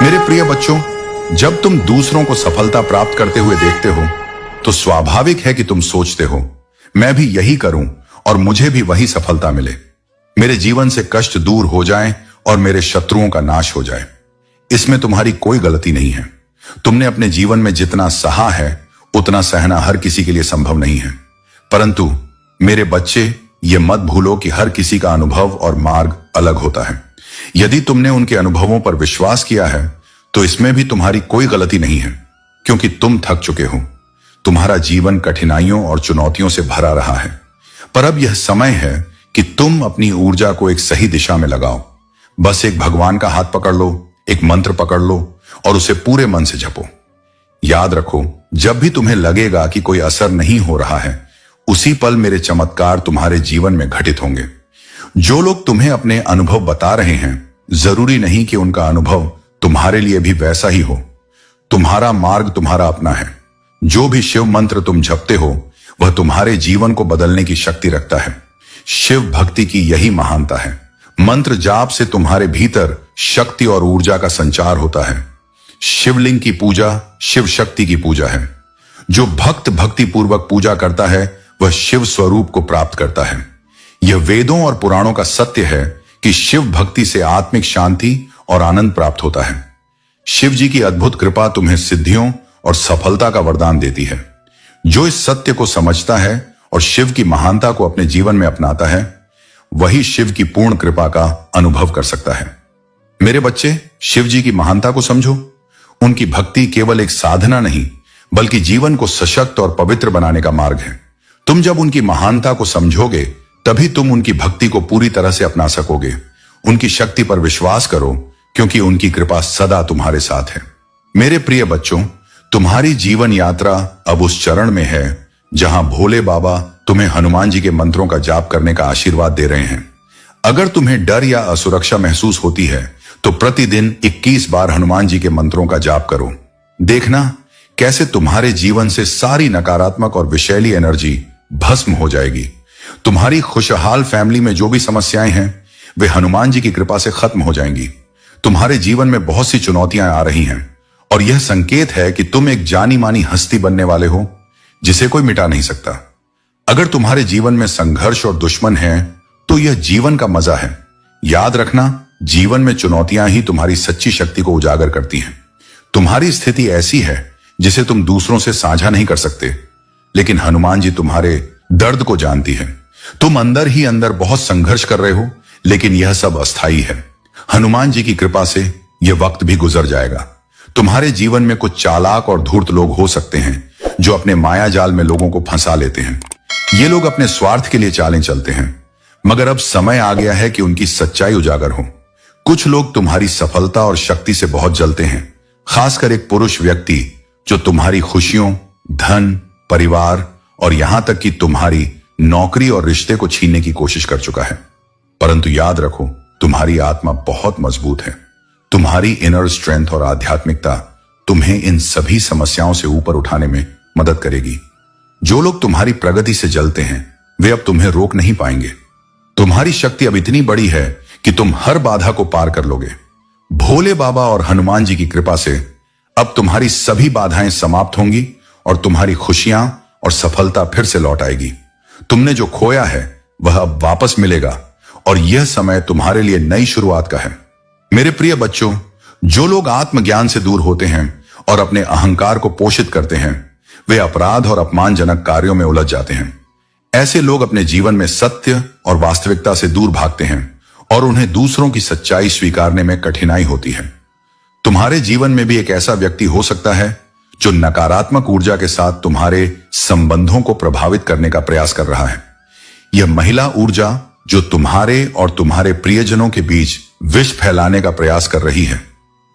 मेरे प्रिय बच्चों, जब तुम दूसरों को सफलता प्राप्त करते हुए देखते हो तो स्वाभाविक है कि तुम सोचते हो, मैं भी यही करूं और मुझे भी वही सफलता मिले, मेरे जीवन से कष्ट दूर हो जाए और मेरे शत्रुओं का नाश हो जाए। इसमें तुम्हारी कोई गलती नहीं है। तुमने अपने जीवन में जितना सहा है उतना सहना हर किसी के लिए संभव नहीं है। परंतु मेरे बच्चे, ये मत भूलो कि हर किसी का अनुभव और मार्ग अलग होता है। यदि तुमने उनके अनुभवों पर विश्वास किया है तो इसमें भी तुम्हारी कोई गलती नहीं है, क्योंकि तुम थक चुके हो। तुम्हारा जीवन कठिनाइयों और चुनौतियों से भरा रहा है, पर अब यह समय है कि तुम अपनी ऊर्जा को एक सही दिशा में लगाओ। बस एक भगवान का हाथ पकड़ लो, एक मंत्र पकड़ लो और उसे पूरे मन से जपो। याद रखो, जब भी तुम्हें लगेगा कि कोई असर नहीं हो रहा है, उसी पल मेरे चमत्कार तुम्हारे जीवन में घटित होंगे। जो लोग तुम्हें अपने अनुभव बता रहे हैं, जरूरी नहीं कि उनका अनुभव तुम्हारे लिए भी वैसा ही हो। तुम्हारा मार्ग तुम्हारा अपना है। जो भी शिव मंत्र तुम जपते हो वह तुम्हारे जीवन को बदलने की शक्ति रखता है। शिव भक्ति की यही महानता है। मंत्र जाप से तुम्हारे भीतर शक्ति और ऊर्जा का संचार होता है। शिवलिंग की पूजा शिव शक्ति की पूजा है। जो भक्त भक्ति पूर्वक पूजा करता है वह शिव स्वरूप को प्राप्त करता है। यह वेदों और पुराणों का सत्य है कि शिव भक्ति से आत्मिक शांति और आनंद प्राप्त होता है। शिव जी की अद्भुत कृपा तुम्हें सिद्धियों और सफलता का वरदान देती है। जो इस सत्य को समझता है और शिव की महानता को अपने जीवन में अपनाता है, वही शिव की पूर्ण कृपा का अनुभव कर सकता है। मेरे बच्चे, शिव जी की महानता को समझो। उनकी भक्ति केवल एक साधना नहीं, बल्कि जीवन को सशक्त और पवित्र बनाने का मार्ग है। तुम जब उनकी महानता को समझोगे, तभी तुम उनकी भक्ति को पूरी तरह से अपना सकोगे। उनकी शक्ति पर विश्वास करो, क्योंकि उनकी कृपा सदा तुम्हारे साथ है। मेरे प्रिय बच्चों, तुम्हारी जीवन यात्रा अब उस चरण में है जहां भोले बाबा तुम्हें हनुमान जी के मंत्रों का जाप करने का आशीर्वाद दे रहे हैं। अगर तुम्हें डर या असुरक्षा महसूस होती है तो प्रतिदिन 21 बार हनुमान जी के मंत्रों का जाप करो। देखना कैसे तुम्हारे जीवन से सारी नकारात्मक और विषैली एनर्जी भस्म हो जाएगी। तुम्हारी खुशहाल फैमिली में जो भी समस्याएं हैं वे हनुमान जी की कृपा से खत्म हो जाएंगी। तुम्हारे जीवन में बहुत सी चुनौतियां आ रही हैं और यह संकेत है कि तुम एक जानी मानी हस्ती बनने वाले हो जिसे कोई मिटा नहीं सकता। अगर तुम्हारे जीवन में संघर्ष और दुश्मन है तो यह जीवन का मजा है। याद रखना, जीवन में चुनौतियां ही तुम्हारी सच्ची शक्ति को उजागर करती हैं। तुम्हारी स्थिति ऐसी है जिसे तुम दूसरों से साझा नहीं कर सकते, लेकिन हनुमान जी तुम्हारे दर्द को जानती है। तुम अंदर ही अंदर बहुत संघर्ष कर रहे हो, लेकिन यह सब अस्थायी है। हनुमान जी की कृपा से यह वक्त भी गुजर जाएगा। तुम्हारे जीवन में कुछ चालाक और धूर्त लोग हो सकते हैं जो अपने माया जाल में लोगों को फंसा लेते हैं। ये लोग अपने स्वार्थ के लिए चालें चलते हैं, मगर अब समय आ गया है कि उनकी सच्चाई उजागर हो। कुछ लोग तुम्हारी सफलता और शक्ति से बहुत जलते हैं, खासकर एक पुरुष व्यक्ति जो तुम्हारी खुशियों, धन, परिवार और यहां तक कि तुम्हारी नौकरी और रिश्ते को छीनने की कोशिश कर चुका है। परंतु याद रखो, तुम्हारी आत्मा बहुत मजबूत है। तुम्हारी इनर स्ट्रेंथ और आध्यात्मिकता तुम्हें इन सभी समस्याओं से ऊपर उठाने में मदद करेगी। जो लोग तुम्हारी प्रगति से जलते हैं वे अब तुम्हें रोक नहीं पाएंगे। तुम्हारी शक्ति अब इतनी बड़ी है कि तुम हर बाधा को पार कर लोगे। भोले बाबा और हनुमान जी की कृपा से अब तुम्हारी सभी बाधाएं समाप्त होंगी और तुम्हारी खुशियां और सफलता फिर से लौट आएगी। तुमने जो खोया है वह अब वापस मिलेगा और यह समय तुम्हारे लिए नई शुरुआत का है। मेरे प्रिय बच्चों, जो लोग आत्मज्ञान से दूर होते हैं और अपने अहंकार को पोषित करते हैं, वे अपराध और अपमानजनक कार्यों में उलझ जाते हैं। ऐसे लोग अपने जीवन में सत्य और वास्तविकता से दूर भागते हैं और उन्हें दूसरों की सच्चाई स्वीकारने में कठिनाई होती है। तुम्हारे जीवन में भी एक ऐसा व्यक्ति हो सकता है जो नकारात्मक ऊर्जा के साथ तुम्हारे संबंधों को प्रभावित करने का प्रयास कर रहा है। यह महिला ऊर्जा जो तुम्हारे और तुम्हारे प्रियजनों के बीच विष फैलाने का प्रयास कर रही है,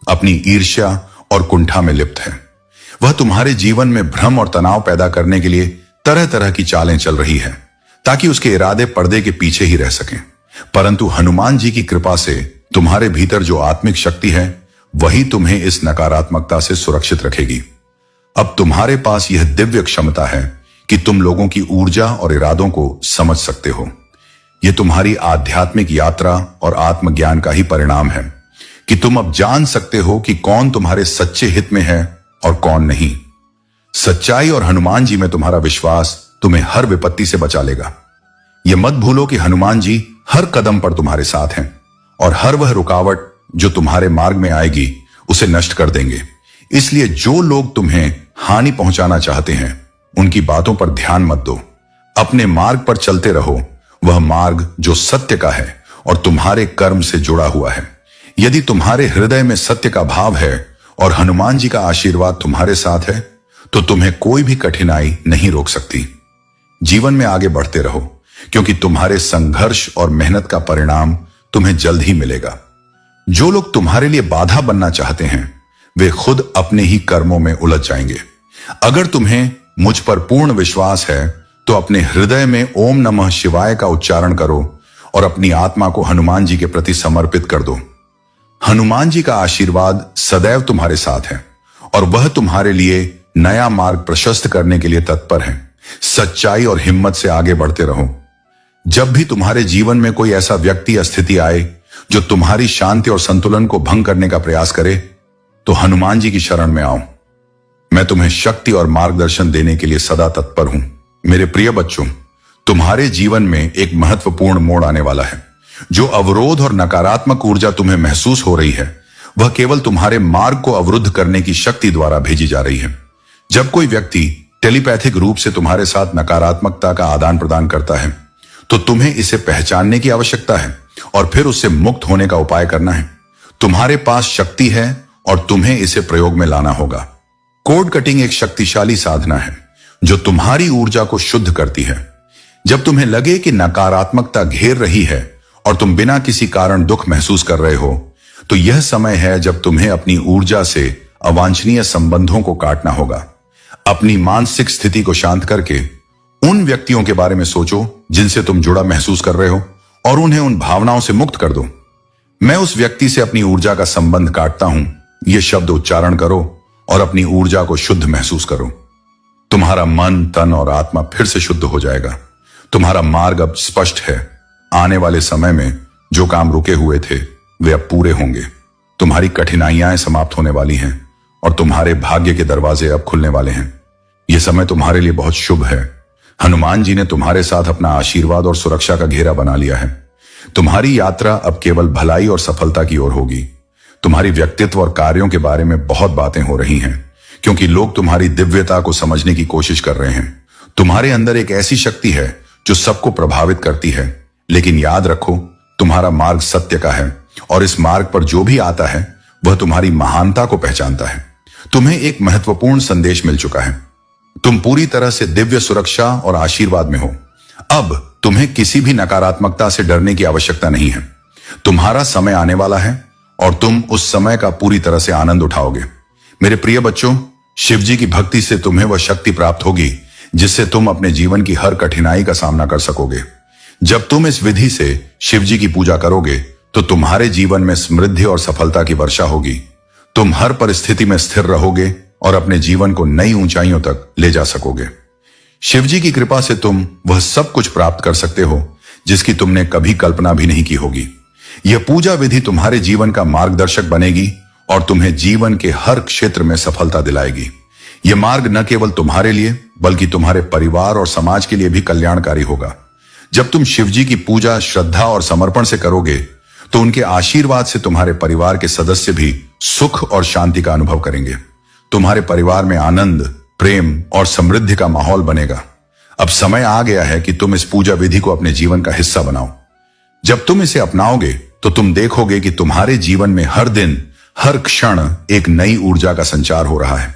अपनी ईर्ष्या और कुंठा में लिप्त है। वह तुम्हारे जीवन में भ्रम और तनाव पैदा करने के लिए तरह तरह की चालें चल रही है, ताकि उसके इरादे पर्दे के पीछे ही रह सकें। परंतु हनुमान जी की कृपा से तुम्हारे भीतर जो आत्मिक शक्ति है, वही तुम्हें इस नकारात्मकता से सुरक्षित रखेगी। अब तुम्हारे पास यह दिव्य क्षमता है कि तुम लोगों की ऊर्जा और इरादों को समझ सकते हो। यह तुम्हारी आध्यात्मिक यात्रा और आत्मज्ञान का ही परिणाम है कि कि तुम अब जान सकते हो कि कौन तुम्हारे सच्चे हित में है और कौन नहीं। सच्चाई और हनुमान जी में तुम्हारा विश्वास तुम्हें हर विपत्ति से बचा लेगा। यह मत भूलो कि हनुमान जी हर कदम पर तुम्हारे साथ हैं और हर वह रुकावट जो तुम्हारे मार्ग में आएगी उसे नष्ट कर देंगे। इसलिए जो लोग तुम्हें हानि पहुंचाना चाहते हैं उनकी बातों पर ध्यान मत दो। अपने मार्ग पर चलते रहो, वह मार्ग जो सत्य का है और तुम्हारे कर्म से जुड़ा हुआ है। यदि तुम्हारे हृदय में सत्य का भाव है और हनुमान जी का आशीर्वाद तुम्हारे साथ है तो तुम्हें कोई भी कठिनाई नहीं रोक सकती। जीवन में आगे बढ़ते रहो, क्योंकि तुम्हारे संघर्ष और मेहनत का परिणाम तुम्हें जल्द ही मिलेगा। जो लोग तुम्हारे लिए बाधा बनना चाहते हैं वे खुद अपने ही कर्मों में उलझ जाएंगे। अगर तुम्हें मुझ पर पूर्ण विश्वास है तो अपने हृदय में ओम नमः शिवाय का उच्चारण करो और अपनी आत्मा को हनुमान जी के प्रति समर्पित कर दो। हनुमान जी का आशीर्वाद सदैव तुम्हारे साथ है और वह तुम्हारे लिए नया मार्ग प्रशस्त करने के लिए तत्पर है। सच्चाई और हिम्मत से आगे बढ़ते रहो। जब भी तुम्हारे जीवन में कोई ऐसा व्यक्ति या स्थिति आए जो तुम्हारी शांति और संतुलन को भंग करने का प्रयास करे तो हनुमान जी की शरण में आओ। मैं तुम्हें शक्ति और मार्गदर्शन देने के लिए सदा तत्पर हूं। मेरे प्रिय बच्चों, तुम्हारे जीवन में एक महत्वपूर्ण मोड़ आने वाला है। जो अवरोध और नकारात्मक ऊर्जा तुम्हें महसूस हो रही है वह केवल तुम्हारे मार्ग को अवरुद्ध करने की शक्ति द्वारा भेजी जा रही है। जब कोई व्यक्ति टेलीपैथिक रूप से तुम्हारे साथ नकारात्मकता का आदान प्रदान करता है तो तुम्हें इसे पहचानने की आवश्यकता है और फिर उससे मुक्त होने का उपाय करना है। तुम्हारे पास शक्ति है और तुम्हें इसे प्रयोग में लाना होगा। कोड कटिंग एक शक्तिशाली साधना है जो तुम्हारी ऊर्जा को शुद्ध करती है। जब तुम्हें लगे कि नकारात्मकता घेर रही है और तुम बिना किसी कारण दुख महसूस कर रहे हो तो यह समय है जब तुम्हें अपनी ऊर्जा से अवांछनीय संबंधों को काटना होगा। अपनी मानसिक स्थिति को शांत करके उन व्यक्तियों के बारे में सोचो जिनसे तुम जुड़ा महसूस कर रहे हो और उन्हें उन भावनाओं से मुक्त कर दो। मैं उस व्यक्ति से अपनी ऊर्जा का संबंध काटता हूं, यह शब्द उच्चारण करो और अपनी ऊर्जा को शुद्ध महसूस करो। तुम्हारा मन, तन और आत्मा फिर से शुद्ध हो जाएगा। तुम्हारा मार्ग अब स्पष्ट है। आने वाले समय में जो काम रुके हुए थे वे अब पूरे होंगे। तुम्हारी कठिनाइयां समाप्त होने वाली हैं और तुम्हारे भाग्य के दरवाजे अब खुलने वाले हैं। यह समय तुम्हारे लिए बहुत शुभ है। हनुमान जी ने तुम्हारे साथ अपना आशीर्वाद और सुरक्षा का घेरा बना लिया है। तुम्हारी यात्रा अब केवल भलाई और सफलता की ओर होगी। तुम्हारी व्यक्तित्व और कार्यों के बारे में बहुत बातें हो रही हैं क्योंकि लोग तुम्हारी दिव्यता को समझने की कोशिश कर रहे हैं। तुम्हारे अंदर एक ऐसी शक्ति है जो सबको प्रभावित करती है, लेकिन याद रखो तुम्हारा मार्ग सत्य का है और इस मार्ग पर जो भी आता है वह तुम्हारी महानता को पहचानता है। तुम्हें एक महत्वपूर्ण संदेश मिल चुका है। तुम पूरी तरह से दिव्य सुरक्षा और आशीर्वाद में हो। अब तुम्हें किसी भी नकारात्मकता से डरने की आवश्यकता नहीं है। तुम्हारा समय आने वाला है और तुम उस समय का पूरी तरह से आनंद उठाओगे। मेरे प्रिय बच्चों, शिव जी की भक्ति से तुम्हें वह शक्ति प्राप्त होगी जिससे तुम अपने जीवन की हर कठिनाई का सामना कर सकोगे। जब तुम इस विधि से शिव जी की पूजा करोगे तो तुम्हारे जीवन में समृद्धि और सफलता की वर्षा होगी। तुम हर परिस्थिति में स्थिर रहोगे और अपने जीवन को नई ऊंचाइयों तक ले जा सकोगे। शिव जी की कृपा से तुम वह सब कुछ प्राप्त कर सकते हो जिसकी तुमने कभी कल्पना भी नहीं की होगी। यह पूजा विधि तुम्हारे जीवन का मार्गदर्शक बनेगी और तुम्हें जीवन के हर क्षेत्र में सफलता दिलाएगी। यह मार्ग न केवल तुम्हारे लिए बल्कि तुम्हारे परिवार और समाज के लिए भी कल्याणकारी होगा। जब तुम शिव जी की पूजा श्रद्धा और समर्पण से करोगे तो उनके आशीर्वाद से तुम्हारे परिवार के सदस्य भी सुख और शांति का अनुभव करेंगे। तुम्हारे परिवार में आनंद, प्रेम और समृद्धि का माहौल बनेगा। अब समय आ गया है कि तुम इस पूजा विधि को अपने जीवन का हिस्सा बनाओ। जब तुम इसे अपनाओगे तो तुम देखोगे कि तुम्हारे जीवन में हर दिन, हर क्षण एक नई ऊर्जा का संचार हो रहा है।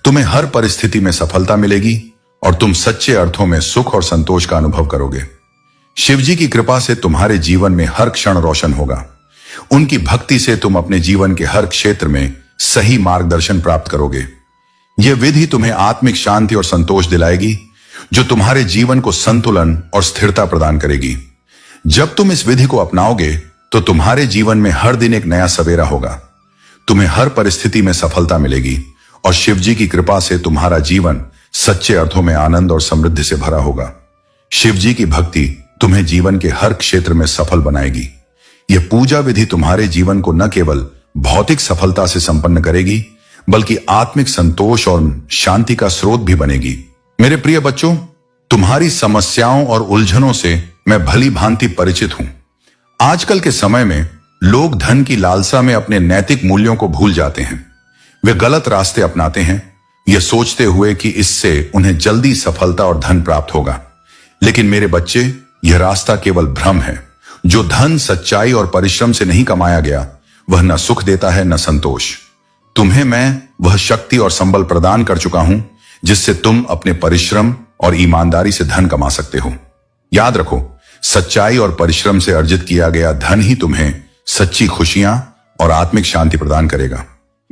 तुम्हें हर परिस्थिति में सफलता मिलेगी और तुम सच्चे अर्थों में सुख और संतोष का अनुभव करोगे। शिव जी की कृपा से तुम्हारे जीवन में हर क्षण रोशन होगा। उनकी भक्ति से तुम अपने जीवन के हर क्षेत्र में सही मार्गदर्शन प्राप्त करोगे। यह विधि तुम्हें आत्मिक शांति और संतोष दिलाएगी जो तुम्हारे जीवन को संतुलन और स्थिरता प्रदान करेगी। जब तुम इस विधि को अपनाओगे तो तुम्हारे जीवन में हर दिन एक नया सवेरा होगा। तुम्हें हर परिस्थिति में सफलता मिलेगी और शिव जी की कृपा से तुम्हारा जीवन सच्चे अर्थों में आनंद और समृद्धि से भरा होगा। शिव जी की भक्ति तुम्हें जीवन के हर क्षेत्र में सफल बनाएगी। यह पूजा विधि तुम्हारे जीवन को न केवल भौतिक सफलता से संपन्न करेगी, बल्कि आत्मिक संतोष और शांति का स्रोत भी बनेगी। मेरे प्रिय बच्चों, तुम्हारी समस्याओं और उलझनों से मैं भली भांति परिचित हूं। आजकल के समय में लोग धन की लालसा में अपने नैतिक मूल्यों को भूल जाते हैं। वे गलत रास्ते अपनाते हैं, यह सोचते हुए कि इससे उन्हें जल्दी सफलता और धन प्राप्त होगा। लेकिन मेरे बच्चे, यह रास्ता केवल भ्रम है। जो धन सच्चाई और परिश्रम से नहीं कमाया गया, वह न सुख देता है न संतोष। तुम्हें मैं वह शक्ति और संबल प्रदान कर चुका हूं जिससे तुम अपने परिश्रम और ईमानदारी से धन कमा सकते हो। याद रखो, सच्चाई और परिश्रम से अर्जित किया गया धन ही तुम्हें सच्ची खुशियां और आत्मिक शांति प्रदान करेगा।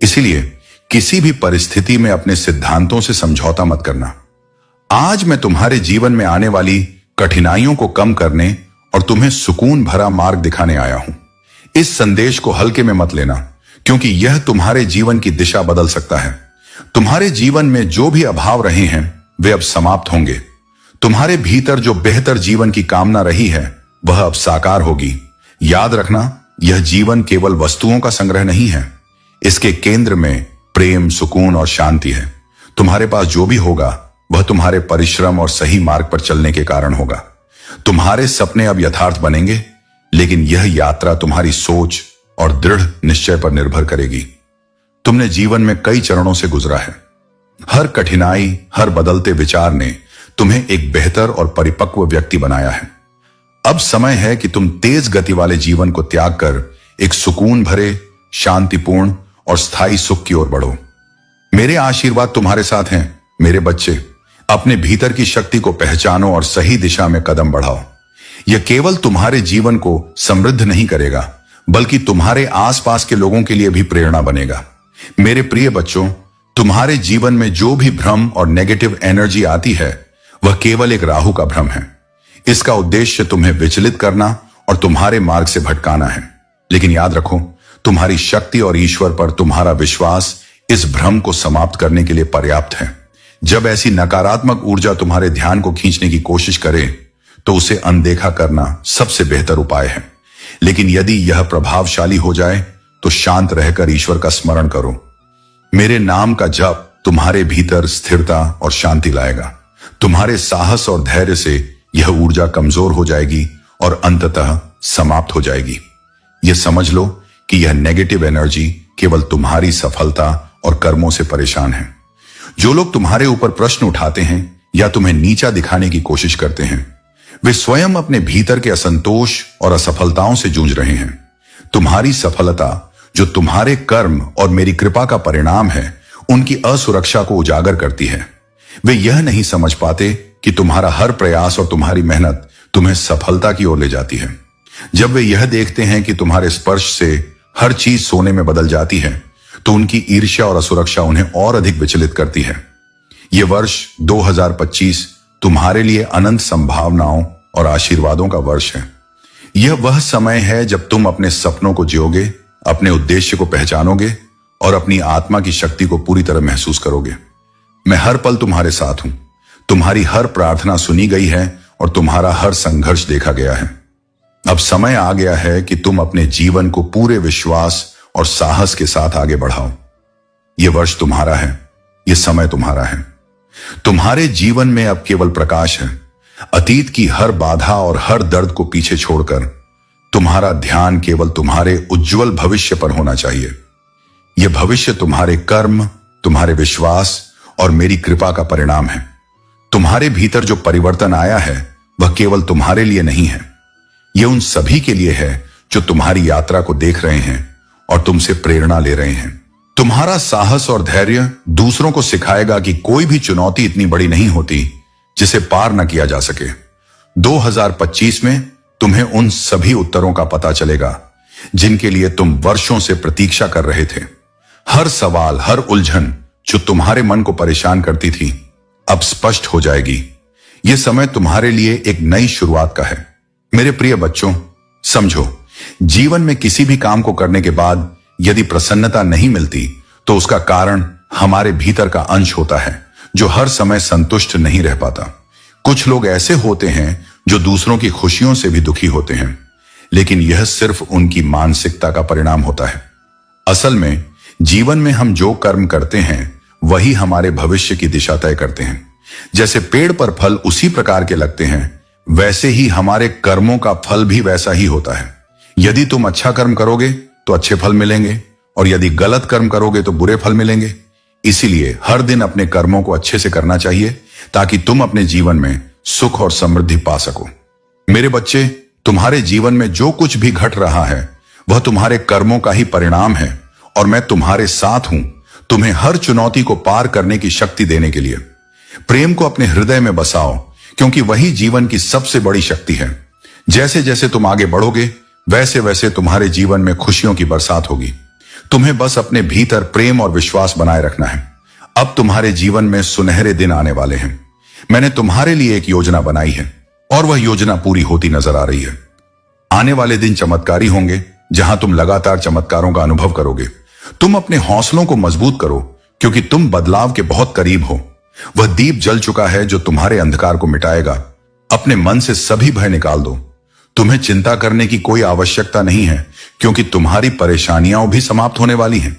इसीलिए किसी भी परिस्थिति में अपने सिद्धांतों से समझौता मत करना। आज मैं तुम्हारे जीवन में आने वाली कठिनाइयों को कम करने और तुम्हें सुकून भरा मार्ग दिखाने आया हूं। इस संदेश को हल्के में मत लेना, क्योंकि यह तुम्हारे जीवन की दिशा बदल सकता है। तुम्हारे जीवन में जो भी अभाव रहे हैं, वे अब समाप्त होंगे। तुम्हारे भीतर जो बेहतर जीवन की कामना रही है, वह अब साकार होगी। याद रखना, यह जीवन केवल वस्तुओं का संग्रह नहीं है। इसके केंद्र में प्रेम, सुकून और शांति है। तुम्हारे पास जो भी होगा, वह तुम्हारे परिश्रम और सही मार्ग पर चलने के कारण होगा। तुम्हारे सपने अब यथार्थ बनेंगे, लेकिन यह यात्रा तुम्हारी सोच और दृढ़ निश्चय पर निर्भर करेगी। तुमने जीवन में कई चरणों से गुजरा है। हर कठिनाई, हर बदलते विचार ने तुम्हें एक बेहतर और परिपक्व व्यक्ति बनाया है। अब समय है कि तुम तेज गति वाले जीवन को त्याग कर एक सुकून भरे, शांतिपूर्ण और स्थायी सुख की ओर बढ़ो। मेरे आशीर्वाद तुम्हारे साथ हैं मेरे बच्चे। अपने भीतर की शक्ति को पहचानो और सही दिशा में कदम बढ़ाओ। यह केवल तुम्हारे जीवन को समृद्ध नहीं करेगा, बल्कि तुम्हारे आसपास के लोगों के लिए भी प्रेरणा बनेगा। मेरे प्रिय बच्चों, तुम्हारे जीवन में जो भी भ्रम और नेगेटिव एनर्जी आती है, वह केवल एक राहु का भ्रम है। इसका उद्देश्य तुम्हें विचलित करना और तुम्हारे मार्ग से भटकाना है। लेकिन याद रखो, तुम्हारी शक्ति और ईश्वर पर तुम्हारा विश्वास इस भ्रम को समाप्त करने के लिए पर्याप्त है। जब ऐसी नकारात्मक ऊर्जा तुम्हारे ध्यान को खींचने की कोशिश करे, तो उसे अनदेखा करना सबसे बेहतर उपाय है। लेकिन यदि यह प्रभावशाली हो जाए, तो शांत रहकर ईश्वर का स्मरण करो। मेरे नाम का जप तुम्हारे भीतर स्थिरता और शांति लाएगा। तुम्हारे साहस और धैर्य से यह ऊर्जा कमजोर हो जाएगी और अंततः समाप्त हो जाएगी। यह समझ लो कि यह नेगेटिव एनर्जी केवल तुम्हारी सफलता और कर्मों से परेशान है। जो लोग तुम्हारे ऊपर प्रश्न उठाते हैं या तुम्हें नीचा दिखाने की कोशिश करते हैं, वे स्वयं अपने भीतर के असंतोष और असफलताओं से जूझ रहे हैं। तुम्हारी सफलता, जो तुम्हारे कर्म और मेरी कृपा का परिणाम है, उनकी असुरक्षा को उजागर करती है। वे यह नहीं समझ पाते कि तुम्हारा हर प्रयास और तुम्हारी मेहनत तुम्हें सफलता की ओर ले जाती है। जब वे यह देखते हैं कि तुम्हारे स्पर्श से हर चीज सोने में बदल जाती है, तो उनकी ईर्ष्या और असुरक्षा उन्हें और अधिक विचलित करती है। यह वर्ष 2025 तुम्हारे लिए अनंत संभावनाओं और आशीर्वादों का वर्ष है। यह वह समय है जब तुम अपने सपनों को जियोगे, अपने उद्देश्य को पहचानोगे और अपनी आत्मा की शक्ति को पूरी तरह महसूस करोगे। मैं हर पल तुम्हारे साथ हूं। तुम्हारी हर प्रार्थना सुनी गई है और तुम्हारा हर संघर्ष देखा गया है। अब समय आ गया है कि तुम अपने जीवन को पूरे विश्वास और साहस के साथ आगे बढ़ाओ। यह वर्ष तुम्हारा है, यह समय तुम्हारा है। तुम्हारे जीवन में अब केवल प्रकाश है। अतीत की हर बाधा और हर दर्द को पीछे छोड़कर तुम्हारा ध्यान केवल तुम्हारे उज्जवल भविष्य पर होना चाहिए। यह भविष्य तुम्हारे कर्म, तुम्हारे विश्वास और मेरी कृपा का परिणाम है। तुम्हारे भीतर जो परिवर्तन आया है, वह केवल तुम्हारे लिए नहीं है। यह उन सभी के लिए है जो तुम्हारी यात्रा को देख रहे हैं और तुमसे प्रेरणा ले रहे हैं। तुम्हारा साहस और धैर्य दूसरों को सिखाएगा कि कोई भी चुनौती इतनी बड़ी नहीं होती जिसे पार न किया जा सके। 2025 में तुम्हें उन सभी उत्तरों का पता चलेगा जिनके लिए तुम वर्षों से प्रतीक्षा कर रहे थे। हर सवाल, हर उलझन जो तुम्हारे मन को परेशान करती थी, अब स्पष्ट हो जाएगी। यह समय तुम्हारे लिए एक नई शुरुआत का है। मेरे प्रिय बच्चों, समझो, जीवन में किसी भी काम को करने के बाद यदि प्रसन्नता नहीं मिलती, तो उसका कारण हमारे भीतर का अंश होता है जो हर समय संतुष्ट नहीं रह पाता। कुछ लोग ऐसे होते हैं जो दूसरों की खुशियों से भी दुखी होते हैं, लेकिन यह सिर्फ उनकी मानसिकता का परिणाम होता है। असल में जीवन में हम जो कर्म करते हैं वही हमारे भविष्य की दिशा तय करते हैं। जैसे पेड़ पर फल उसी प्रकार के लगते हैं, वैसे ही हमारे कर्मों का फल भी वैसा ही होता है। यदि तुम अच्छा कर्म करोगे तो अच्छे फल मिलेंगे, और यदि गलत कर्म करोगे तो बुरे फल मिलेंगे। इसीलिए हर दिन अपने कर्मों को अच्छे से करना चाहिए, ताकि तुम अपने जीवन में सुख और समृद्धि पा सको। मेरे बच्चे, तुम्हारे जीवन में जो कुछ भी घट रहा है वह तुम्हारे कर्मों का ही परिणाम है, और मैं तुम्हारे साथ हूं, तुम्हें हर चुनौती को पार करने की शक्ति देने के लिए। प्रेम को अपने हृदय में बसाओ, क्योंकि वही जीवन की सबसे बड़ी शक्ति है। जैसे जैसे तुम आगे बढ़ोगे, वैसे वैसे तुम्हारे जीवन में खुशियों की बरसात होगी। तुम्हें बस अपने भीतर प्रेम और विश्वास बनाए रखना है। अब तुम्हारे जीवन में सुनहरे दिन आने वाले हैं। मैंने तुम्हारे लिए एक योजना बनाई है, और वह योजना पूरी होती नजर आ रही है। आने वाले दिन चमत्कारी होंगे, जहां तुम लगातार चमत्कारों का अनुभव करोगे। तुम अपने हौसलों को मजबूत करो, क्योंकि तुम बदलाव के बहुत करीब हो। वह दीप जल चुका है जो तुम्हारे अंधकार को मिटाएगा। अपने मन से सभी भय निकाल दो। तुम्हें चिंता करने की कोई आवश्यकता नहीं है, क्योंकि तुम्हारी परेशानियां भी समाप्त होने वाली हैं।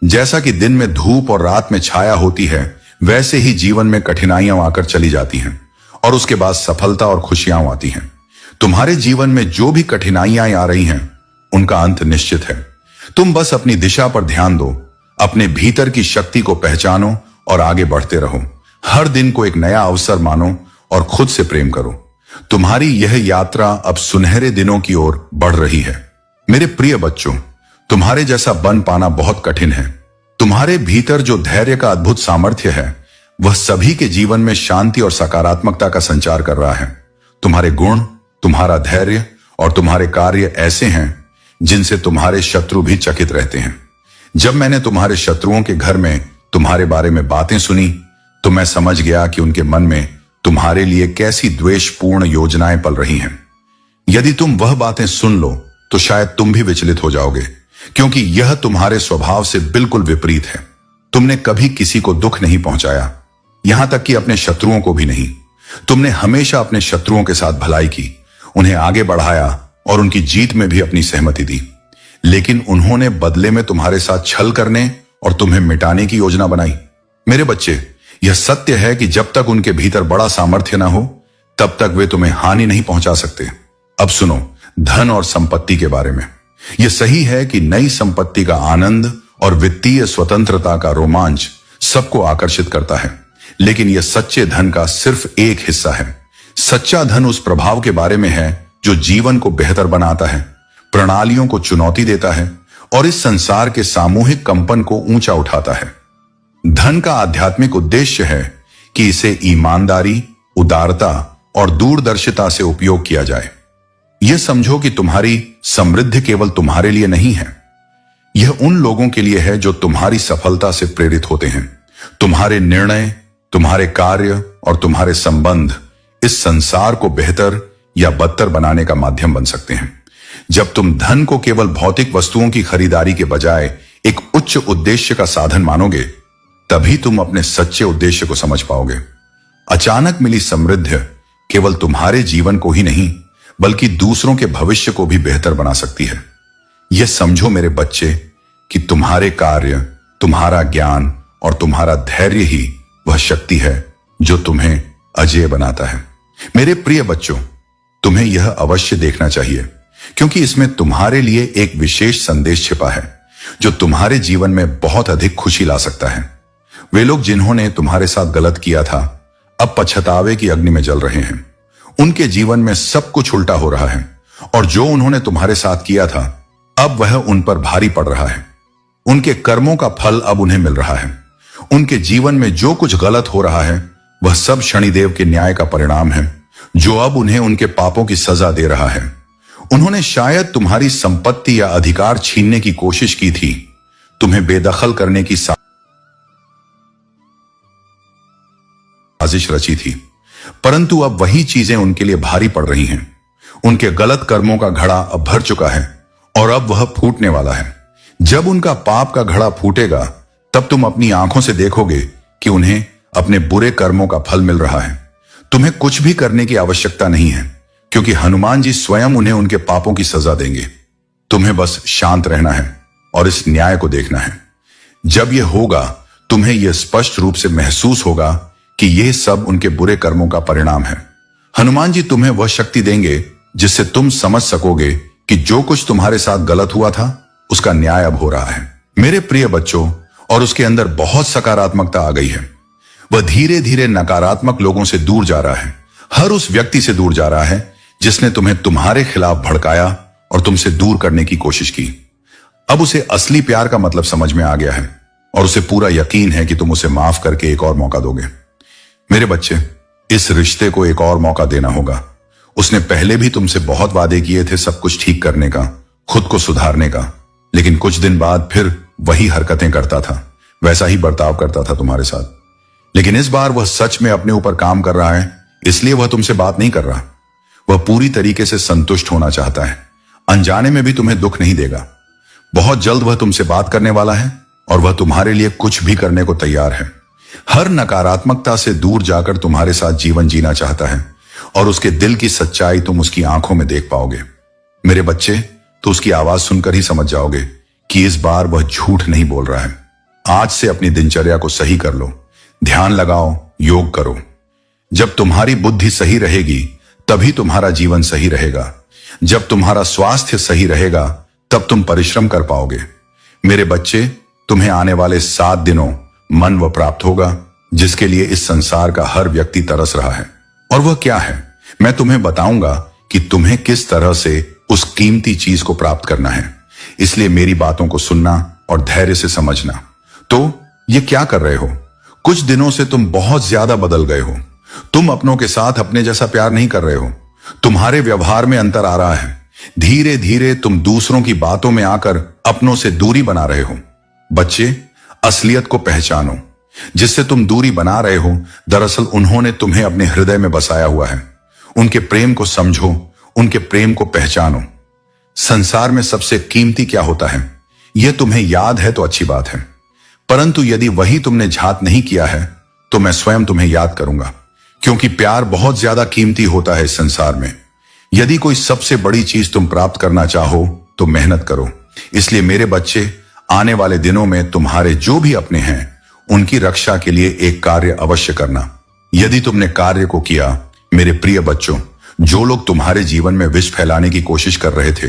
जैसा कि दिन में धूप और रात में छाया होती है, वैसे ही जीवन में कठिनाइयां आकर चली जाती हैं, और उसके बाद सफलता और खुशियां आती हैं। तुम्हारे जीवन में जो भी कठिनाइयां आ रही हैं, उनका अंत निश्चित है। तुम बस अपनी दिशा पर ध्यान दो, अपने भीतर की शक्ति को पहचानो और आगे बढ़ते रहो। हर दिन को एक नया अवसर मानो और खुद से प्रेम करो। तुम्हारी यह यात्रा अब सुनहरे दिनों की ओर बढ़ रही है। मेरे प्रिय बच्चों, तुम्हारे जैसा बन पाना बहुत कठिन है। तुम्हारे भीतर जो धैर्य का अद्भुत सामर्थ्य है, वह सभी के जीवन में शांति और सकारात्मकता का संचार कर रहा है। तुम्हारे गुण, तुम्हारा धैर्य और तुम्हारे कार्य ऐसे हैं जिनसे तुम्हारे शत्रु भी चकित रहते हैं। जब मैंने तुम्हारे शत्रुओं के घर में तुम्हारे बारे में बातें सुनी, तो मैं समझ गया कि उनके मन में तुम्हारे लिए कैसी द्वेषपूर्ण योजनाएं पल रही हैं। यदि तुम वह बातें सुन लो तो शायद तुम भी विचलित हो जाओगे, क्योंकि यह तुम्हारे स्वभाव से बिल्कुल विपरीत है। तुमने कभी किसी को दुख नहीं पहुंचाया, यहां तक कि अपने शत्रुओं को भी नहीं। तुमने हमेशा अपने शत्रुओं के साथ भलाई की, उन्हें आगे बढ़ाया और उनकी जीत में भी अपनी सहमति दी। लेकिन उन्होंने बदले में तुम्हारे साथ छल करने और तुम्हें मिटाने की योजना बनाई। मेरे बच्चे, यह सत्य है कि जब तक उनके भीतर बड़ा सामर्थ्य ना हो, तब तक वे तुम्हें हानि नहीं पहुंचा सकते। अब सुनो धन और संपत्ति के बारे में। यह सही है कि नई संपत्ति का आनंद और वित्तीय स्वतंत्रता का रोमांच सबको आकर्षित करता है, लेकिन यह सच्चे धन का सिर्फ एक हिस्सा है। सच्चा धन उस प्रभाव के बारे में है जो जीवन को बेहतर बनाता है, प्रणालियों को चुनौती देता है और इस संसार के सामूहिक कंपन को ऊंचा उठाता है। धन का आध्यात्मिक उद्देश्य है कि इसे ईमानदारी, उदारता और दूरदर्शिता से उपयोग किया जाए। यह समझो कि तुम्हारी समृद्धि केवल तुम्हारे लिए नहीं है, यह उन लोगों के लिए है जो तुम्हारी सफलता से प्रेरित होते हैं। तुम्हारे निर्णय, तुम्हारे कार्य और तुम्हारे संबंध इस संसार को बेहतर या बदतर बनाने का माध्यम बन सकते हैं। जब तुम धन को केवल भौतिक वस्तुओं की खरीदारी के बजाय एक उच्च उद्देश्य का साधन मानोगे, तभी तुम अपने सच्चे उद्देश्य को समझ पाओगे। अचानक मिली समृद्धि केवल तुम्हारे जीवन को ही नहीं, बल्कि दूसरों के भविष्य को भी बेहतर बना सकती है। यह समझो मेरे बच्चे कि तुम्हारे कार्य, तुम्हारा ज्ञान और तुम्हारा धैर्य ही वह शक्ति है जो तुम्हें अजेय बनाता है। मेरे प्रिय बच्चों, तुम्हें यह अवश्य देखना चाहिए, क्योंकि इसमें तुम्हारे लिए एक विशेष संदेश छिपा है जो तुम्हारे जीवन में बहुत अधिक खुशी ला सकता है। वे लोग जिन्होंने तुम्हारे साथ गलत किया था, अब पछतावे की अग्नि में जल रहे हैं। उनके जीवन में सब कुछ उल्टा हो रहा है, और जो उन्होंने तुम्हारे साथ किया था, अब वह उन पर भारी पड़ रहा है। उनके कर्मों का फल अब उन्हें मिल रहा है। उनके जीवन में जो कुछ गलत हो रहा है, वह सब शनिदेव के न्याय का परिणाम है, जो अब उन्हें उनके पापों की सजा दे रहा है। उन्होंने शायद तुम्हारी संपत्ति या अधिकार छीनने की कोशिश की थी, तुम्हें बेदखल करने की साजिश रची थी, परंतु अब वही चीजें उनके लिए भारी पड़ रही हैं। उनके गलत कर्मों का घड़ा अब भर चुका है और अब वह फूटने वाला है। जब उनका पाप का घड़ा फूटेगा, तब तुम अपनी आंखों से देखोगे कि उन्हें अपने बुरे कर्मों का फल मिल रहा है। तुम्हें कुछ भी करने की आवश्यकता नहीं है, क्योंकि हनुमान जी स्वयं उन्हें उनके पापों की सजा देंगे। तुम्हें बस शांत रहना है और इस न्याय को देखना है। जब यह होगा, तुम्हें यह स्पष्ट रूप से महसूस होगा कि यह सब उनके बुरे कर्मों का परिणाम है। हनुमान जी तुम्हें वह शक्ति देंगे जिससे तुम समझ सकोगे कि जो कुछ तुम्हारे साथ गलत हुआ था उसका न्याय अब हो रहा है। मेरे प्रिय बच्चों, और उसके अंदर बहुत सकारात्मकता आ गई है। वह धीरे धीरे नकारात्मक लोगों से दूर जा रहा है। हर उस व्यक्ति से दूर जा रहा है जिसने तुम्हें तुम्हारे खिलाफ भड़काया और तुमसे दूर करने की कोशिश की। अब उसे असली प्यार का मतलब समझ में आ गया है और उसे पूरा यकीन है कि तुम उसे माफ करके एक और मौका दोगे। मेरे बच्चे, इस रिश्ते को एक और मौका देना होगा। उसने पहले भी तुमसे बहुत वादे किए थे सब कुछ ठीक करने का, खुद को सुधारने का, लेकिन कुछ दिन बाद फिर वही हरकतें करता था, वैसा ही बर्ताव करता था तुम्हारे साथ। लेकिन इस बार वह सच में अपने ऊपर काम कर रहा है, इसलिए वह तुमसे बात नहीं कर रहा। वह पूरी तरीके से संतुष्ट होना चाहता है, अनजाने में भी तुम्हें दुख नहीं देगा। बहुत जल्द वह तुमसे बात करने वाला है और वह तुम्हारे लिए कुछ भी करने को तैयार है। हर नकारात्मकता से दूर जाकर तुम्हारे साथ जीवन जीना चाहता है और उसके दिल की सच्चाई तुम उसकी आंखों में देख पाओगे। मेरे बच्चे, तो उसकी आवाज सुनकर ही समझ जाओगे कि इस बार वह झूठ नहीं बोल रहा है। आज से अपनी दिनचर्या को सही कर लो, ध्यान लगाओ, योग करो। जब तुम्हारी बुद्धि सही रहेगी तभी तुम्हारा जीवन सही रहेगा। जब तुम्हारा स्वास्थ्य सही रहेगा तब तुम परिश्रम कर पाओगे। मेरे बच्चे, तुम्हें आने वाले 7 दिनों मन वह प्राप्त होगा जिसके लिए इस संसार का हर व्यक्ति तरस रहा है। और वह क्या है, मैं तुम्हें बताऊंगा कि तुम्हें किस तरह से उस कीमती चीज को प्राप्त करना है। इसलिए मेरी बातों को सुनना और धैर्य से समझना। तो ये क्या कर रहे हो? कुछ दिनों से तुम बहुत ज्यादा बदल गए हो। तुम अपनों के साथ अपने जैसा प्यार नहीं कर रहे हो। तुम्हारे व्यवहार में अंतर आ रहा है। धीरे धीरे तुम दूसरों की बातों में आकर अपनों से दूरी बना रहे हो। बच्चे, असलियत को पहचानो। जिससे तुम दूरी बना रहे हो, दरअसल उन्होंने तुम्हें अपने हृदय में बसाया हुआ है। उनके प्रेम को समझो, उनके प्रेम को पहचानो। संसार में सबसे कीमती क्या होता है, यह तुम्हें याद है तो अच्छी बात है, परंतु यदि वही तुमने झात नहीं किया है तो मैं स्वयं तुम्हें याद करूंगा, क्योंकि प्यार बहुत ज्यादा कीमती होता है इस संसार में। यदि कोई सबसे बड़ी चीज तुम प्राप्त करना चाहो तो मेहनत करो। इसलिए मेरे बच्चे, आने वाले दिनों में तुम्हारे जो भी अपने हैं उनकी रक्षा के लिए एक कार्य अवश्य करना। यदि तुमने कार्य को किया, मेरे प्रिय बच्चों, जो लोग तुम्हारे जीवन में विष फैलाने की कोशिश कर रहे थे,